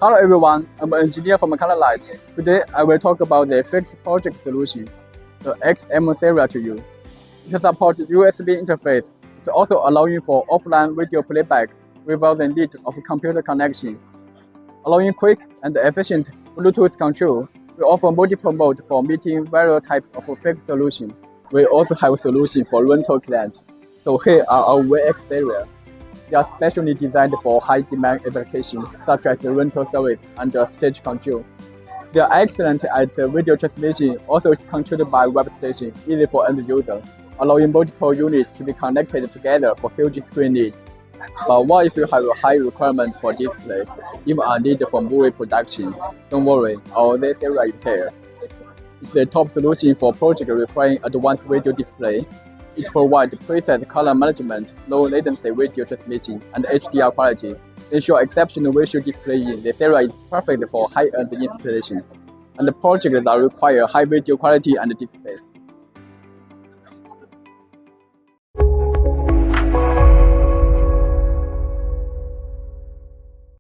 Hello everyone, I'm an engineer from Colorlight. Today I will talk about the fixed project solution, the XM series to you. It supports USB interface. It's also allowing for offline video playback without the need of computer connection. Allowing quick and efficient Bluetooth control, we offer multiple modes for meeting various types of fixed solution. We also have a solution for rental client. So here are our VX series. They are specially designed for high-demand applications such as rental service and stage control. They are excellent at video transmission, also is controlled by web station, easy for end user, allowing multiple units to be connected together for huge screen needs. But what if you have a high requirement for display, even a need for movie production? Don't worry, our Z series is here. It's the top solution for projects requiring advanced video display. It provides precise color management, low latency video transmission, and HDR quality. Ensure exceptional visual displaying. The series is perfect for high-end installation, and projects that require high video quality and display.